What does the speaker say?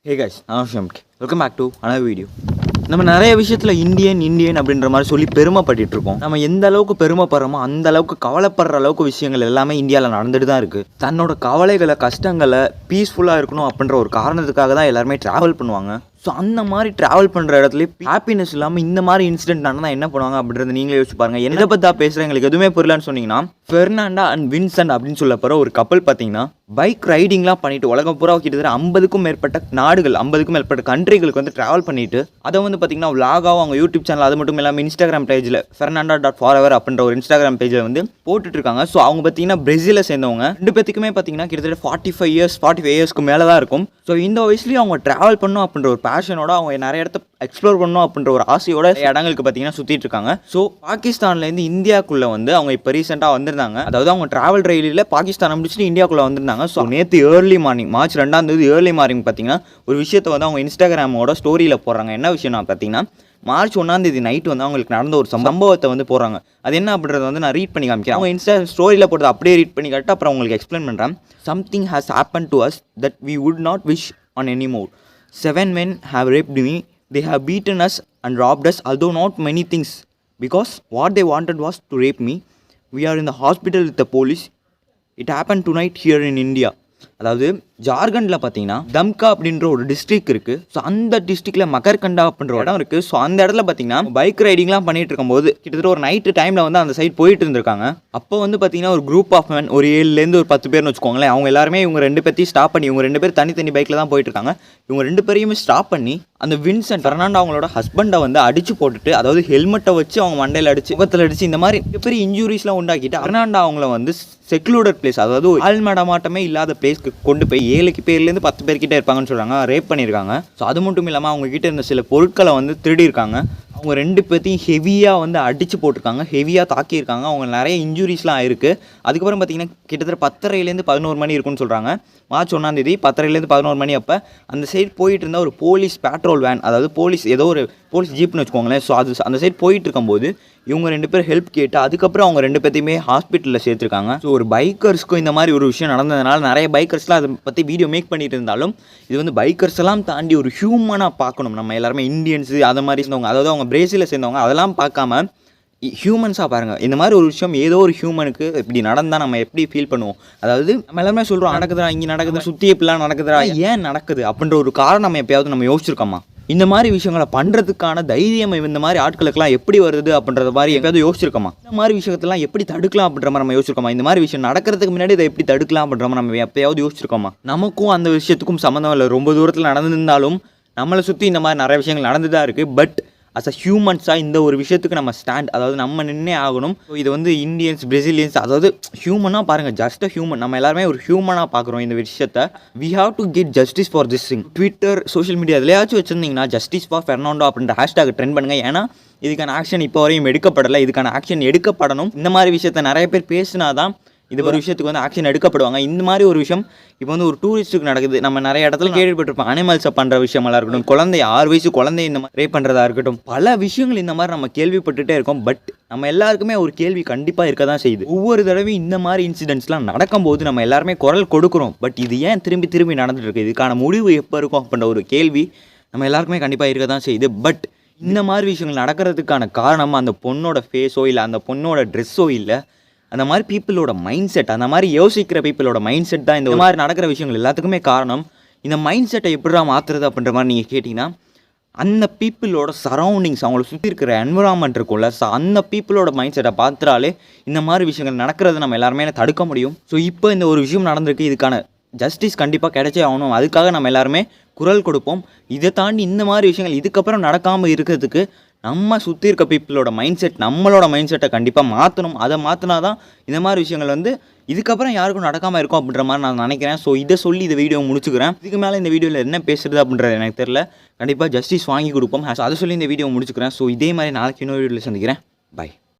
ஹே guys, நான் Shamke. Welcome back to another video. நம்ம நிறைய விஷயத்தில் இந்தியன் அப்படின்ற மாதிரி சொல்லி பெருமைப்பட்டு இருக்கோம். நம்ம எந்த அளவுக்கு பெருமைப்படுறோமோ அந்த அளவுக்கு கவலைப்படுற அளவுக்கு விஷயங்கள் எல்லாமே இந்தியாவில் நடந்துட்டு தான் இருக்குது. தன்னோட கவலைகளை கஷ்டங்களை பீஸ்ஃபுல்லாக இருக்கணும் அப்படின்ற ஒரு காரணத்துக்காக தான் எல்லாருமே ட்ராவல் பண்ணுவாங்க. ஸோ அந்த மாதிரி ட்ராவல் பண்ணுற இடத்துல ஹாப்பினஸ் இல்லாமல் இந்த மாதிரி இன்சிடென்ட் நடந்தால் என்ன பண்ணுவாங்க அப்படின்றத நீங்களே யோசிச்சு பாருங்கள். எதை பற்றி பேசுகிறேன் எங்களுக்கு எதுவுமே புரியலன்னு சொன்னீங்கன்னா, ஃபெர்னாண்டா அண்ட் வின்சென்ட் அப்படின்னு சொல்ல போகிற ஒரு கப்பல் பார்த்தீங்கன்னா பைக் ரைடிங்லாம் பண்ணிட்டு உலகம் பூரா கிட்டத்தட்ட 50க்கும் மேற்பட்ட நாடுகள் 50க்கும் மேற்பட்ட கண்ட்ரிகளுக்கு வந்து ட்ராவல் பண்ணிட்டு அதை வந்து பார்த்தீங்கன்னா விலாகாவும் அவங்க யூடியூப் சேனல் அது மட்டும் இல்லாமல் இன்ஸ்டாகிராம் பேஜில் fernanda.forever அப்படின்ற ஒரு இன்ஸ்டாகிராம் பேஜில் வந்து போட்டுட்டு இருக்காங்க. ஸோ அவங்க பார்த்தீங்கன்னா பிரேசிலை சேர்ந்தவங்க ரெண்டு பேத்துக்குமே பார்த்தீங்கன்னா கிட்டத்தட்ட 45 இயர்ஸ்க்கு மேலே தான் இருக்கும். ஸோ இந்த வயசுலேயும் அவங்க ட்ராவல் பண்ணணும் அப்படின்ற ஒரு பேஷனோட அவங்க நிறைய இடத்த எக்ஸ்ப்ளோர் பண்ணணும் அப்படின்ற ஒரு ஆசையோட இடங்களுக்கு பார்த்தீங்கன்னா சுற்றிட்டு இருக்காங்க. ஸோ பாகிஸ்தான்லேருந்து இந்தியாவுக்குள்ளே வந்து அவங்க இப்போ ரீசெண்டாக வந்திருந்தாங்க. அதாவது அவங்க ட்ராவல் ரயிலில் பாகிஸ்தானை முடிச்சுட்டு இந்தியாவுக்குள்ளே வந்திருந்தாங்க. ஸோ நேற்று early morning March 2 early morning பார்த்தீங்கன்னா ஒரு விஷயத்தை வந்து அவங்க இன்ஸ்டாகிராமோட ஸ்டோரியில் போடுறாங்க. என்ன விஷயம்னா பார்த்தீங்கன்னா மார்ச் 1 நைட்டு வந்து அவங்களுக்கு நடந்த ஒரு சம்பவத்தை வந்து போடுறாங்க. அது என்ன அப்படின்றத வந்து நான் ரீட் பண்ணி காமிக்கிறேன். அவங்க இன்ஸ்டா ஸ்டோரியில் போடுறது அப்படியே ரீட் பண்ணி காட்டு அப்புறம் உங்களுக்கு எக்ஸ்பிளைன் பண்ணுறேன். Something has happen to us that we would not wish on any more. 7 men have raped me. They have beaten us and robbed us, although not many things, because what they wanted was to rape me. We are in the hospital with the police. It happened tonight here in India. அதாவது ஜார்க்கண்டில் பார்த்தீங்கன்னா தம்கா அப்படின்ற ஒரு district இருக்குது. So அந்த டிஸ்ட்ரிக்டில் மக்கர்கண்டா அப்படின்ற இடம் இருக்குது. ஸோ அந்த இடத்துல பார்த்தீங்கன்னா பைக் ரைடிங்லாம் பண்ணிட்டு இருக்கும்போது கிட்டத்தட்ட ஒரு நைட்டு டைமில் வந்து அந்த சைட் போயிட்டு இருந்திருக்காங்க. அப்போ வந்து பார்த்தீங்கன்னா ஒரு குரூப் ஆஃப் மேன் ஒரு 7லேருந்து ஒரு 10 பேர்னு வச்சுக்கோங்களேன். அவங்க எல்லாருமே இவங்க 2 பேர்த்தையும் ஸ்டாப் பண்ணி இவங்க 2 பேர் தனி பைக்கில் தான் போயிட்டு இருக்காங்க. இவங்க 2 பேரையுமே ஸ்டாப் பண்ணி அந்த வின்சென்ட் ஃபெர்னாண்டோ அவங்களோட ஹஸ்பண்டை வந்து அடிச்சு போட்டுட்டு, அதாவது ஹெல்மெட்டை வச்சு அவங்க மண்டையில் அடிச்சு முகத்தில் அடிச்சு இந்த மாதிரி பெரிய இன்ஜூரிஸ்லாம் உண்டாக்கிட்டு ஃபெர்னாண்டோ அவங்கள வந்து செக்லூடட் பிளேஸ், அதாவது ஆள் நடமாட்டமே இல்லாத பிளேஸ்க்கு கொண்டு போய் 7 பேர்லேருந்து 10 பேர்கிட்ட இருப்பாங்கன்னு சொல்கிறாங்க, ரேப் பண்ணியிருக்காங்க. ஸோ அது மட்டும் இல்லாமல் அவங்க கிட்ட இருந்த சில பொருட்களை வந்து திருடியிருக்காங்க. அவங்க 2 பேர்த்தையும் ஹெவியாக வந்து அடித்து போட்டிருக்காங்க, ஹெவியாக தாக்கியிருக்காங்க. அவங்க நிறைய இன்ஜுரிஸ்லாம் ஆயிருக்கு. அதுக்கப்புறம் பார்த்தீங்கன்னா கிட்டத்தட்ட 10:30லேருந்து 11 மணி இருக்குன்னு சொல்கிறாங்க. மார்ச் 1 10:30லேருந்து 11 மணி அப்போ அந்த சைடு போயிட்டு இருந்தால் ஒரு போலீஸ் பேட்ரோல் வேன், அதாவது போலீஸ் ஏதோ ஒரு போலீஸ் ஜீப்னு வச்சுக்கோங்களேன். ஸோ அது அந்த சைடு போயிட்டு இருக்கும்போது இவங்க 2 பேர் ஹெல்ப் கேட்டு அதுக்கப்புறம் அவங்க 2 பேர்த்தையுமே ஹாஸ்பிட்டலில் சேர்த்துருக்காங்க. ஸோ ஒரு பைக்கர்ஸ்க்கும் இந்த மாதிரி ஒரு விஷயம் நடந்ததுனால நிறைய பைக்கர்ஸ்லாம் அதை பற்றி வீடியோ மேக் பண்ணிட்டு இருந்தாலும் இது வந்து பைக்கர்ஸ் எல்லாம் தாண்டி ஒரு ஹியூமனாக பார்க்கணும். நம்ம எல்லாருமே இந்தியன்ஸு அதை மாதிரி சேர்ந்தவங்க, அதாவது அவங்க பிரேசிலில் சேர்ந்தவங்க அதெல்லாம் பார்க்காம ஹியூமன்ஸாக பாருங்கள். இந்த மாதிரி ஒரு விஷயம் ஏதோ ஒரு ஹியூமனுக்கு இப்படி நடந்தால் நம்ம எப்படி ஃபீல் பண்ணுவோம்? அதாவது நம்ம எல்லாமே சொல்கிறோம் நடக்குதுடா, இங்கே நடக்குது, சுற்றி எப்படிலாம் நடக்குதுடா, ஏன் நடக்குது அப்படின்ற ஒரு காரணம் நம்ம எப்பயாவது நம்ம யோசிச்சிருக்கோமா? இந்த மாதிரி விஷயங்களை பண்ணுறதுக்கான தைரியம் இந்த மாதிரி ஆட்களுக்கெல்லாம் எப்படி வருது அப்படின்ற மாதிரி எப்பயாவது யோசிச்சிருக்கோமா? இந்த மாதிரி விஷயத்தெல்லாம் எப்படி தடுக்கலாம் அப்படின்ற மாதிரி நம்ம யோசிச்சிருக்கோமா? இந்த மாதிரி விஷயம் நடக்கிறதுக்கு முன்னாடி இதை எப்படி தடுக்கலாம் அப்படின்ற மாதிரி நம்ம எப்பயாவது யோசிச்சிருக்கோமா? நமக்கும் அந்த விஷயத்துக்கும் சம்மந்தம் இல்லை. ரொம்ப தூரத்தில் நடந்திருந்தாலும் நம்மளை சுற்றி இந்த மாதிரி நிறைய விஷயங்கள் நடந்து தான் இருக்குது. பட் அஸ் அ ஹியூமன்ஸாக இந்த ஒரு விஷயத்துக்கு நம்ம ஸ்டாண்ட், அதாவது நம்ம நின்னே ஆகணும். ஸோ இது வந்து இந்தியன்ஸ், பிரேசிலியன்ஸ், அதாவது ஹியூமனாக பாருங்கள், ஜஸ்ட் அ ஹியூமன். நம்ம எல்லாருமே ஒரு ஹியூமனாக பார்க்குறோம் இந்த விஷயத்தை. We have to get justice for this thing. Twitter, social media எதுலையாச்சும் வச்சுருந்தீங்கன்னா ஜஸ்டிஸ் ஃபார் ஃபெர்னாண்டோ அப்படின்ற ஹேஷ்டாக் ட்ரெண்ட் பண்ணுங்கள். ஏன்னா இதுக்கான ஆக்ஷன் இப்போ வரையும் எடுக்கப்படலை. இதுக்கான ஆக்ஷன் எடுக்கப்படணும். இந்த மாதிரி விஷயத்தை நிறைய பேர் பேசினா தான் இது ஒரு விஷயத்துக்கு வந்து ஆக்ஷன் எடுக்கப்படுவாங்க. இந்த மாதிரி ஒரு விஷயம் இப்போ வந்து ஒரு டூரிஸ்ட்டுக்கு நடக்குது. நம்ம நிறைய இடத்துல கேள்விப்பட்டிருப்போம். அனிமல்ஸை பண்ணுற விஷயமெல்லாம் இருக்கட்டும், குழந்தை 6 வயசு குழந்தை இந்த மாதிரி ரேப் பண்ணுறதா இருக்கட்டும், பல விஷயங்கள் இந்த மாதிரி நம்ம கேள்விப்பட்டுகிட்டே இருக்கோம். பட் நம்ம எல்லாருக்குமே ஒரு கேள்வி கண்டிப்பாக இருக்க தான் செய்யுது. ஒவ்வொரு தடவையும் இந்த மாதிரி இன்சிடென்ட்ஸ்லாம் நடக்கும்போது நம்ம எல்லாருமே குரல் கொடுக்குறோம். பட் இது ஏன் திரும்பி நடந்துட்டு இருக்கு? இதுக்கான முடிவு எப்போ இருக்கும் அப்படின்ற ஒரு கேள்வி நம்ம எல்லாருக்குமே கண்டிப்பாக இருக்க தான் செய்யுது. பட் இந்த மாதிரி விஷயங்கள் நடக்கிறதுக்கான காரணம் அந்த பொண்ணோட ஃபேஸோ இல்லை அந்த பொண்ணோட ட்ரெஸ்ஸோ இல்லை, அந்த மாதிரி பீப்புளோட மைண்ட் செட், அந்த மாதிரி யோசிக்கிற பீப்புளோட மைண்ட் செட் தான் இந்த மாதிரி நடக்கிற விஷயங்கள் எல்லாத்துக்குமே காரணம். இந்த மைண்ட் செட்டை எப்படிடா மாற்றுறது அப்படின்ற மாதிரி நீங்கள் கேட்டிங்கன்னா, அந்த பீப்புளோட சரௌண்டிங்ஸ், அவங்கள சுற்றி இருக்கிற என்விரான்மெண்ட் இருக்கும்ல, ஸோ அந்த பீப்புளோட மைண்ட் செட்டை பார்த்துட்டாலே இந்த மாதிரி விஷயங்கள் நடக்கிறத நம்ம எல்லாருமே தடுக்க முடியும். ஸோ இப்போ இந்த ஒரு விஷயம் நடந்திருக்கு, இதுக்கான ஜஸ்டிஸ் கண்டிப்பாக கிடைச்சே ஆகணும். அதுக்காக நம்ம எல்லாருமே குரல் கொடுப்போம். இதை தாண்டி இந்த மாதிரி விஷயங்கள் இதுக்கப்புறம் நடக்காமல் இருக்கிறதுக்கு நம்ம சுற்றி இருக்க பீப்புளோட மைண்ட் செட், நம்மளோட மைண்ட் செட்டை கண்டிப்பாக மாற்றணும். அதை மாற்றினா தான் இந்த மாதிரி விஷயங்கள் வந்து இதுக்கப்புறம் யாருக்கும் நடக்காமல் இருக்கும் அப்படின்ற மாதிரி நான் நினைக்கிறேன். ஸோ இதை சொல்லி இந்த வீடியோ முடிச்சுக்கிறேன். இதுக்கு மேலே இந்த வீடியோவில் என்ன பேசுகிறது அப்படின்றது எனக்கு தெரியல. கண்டிப்பாக ஜஸ்டிஸ் வாங்கி கொடுப்போம். அதை சொல்லி இந்த வீடியோ முடிச்சுக்கிறேன். ஸோ இதே மாதிரி நாளைக்கு இன்னொரு வீடியோவில் சந்திக்கிறேன். பை.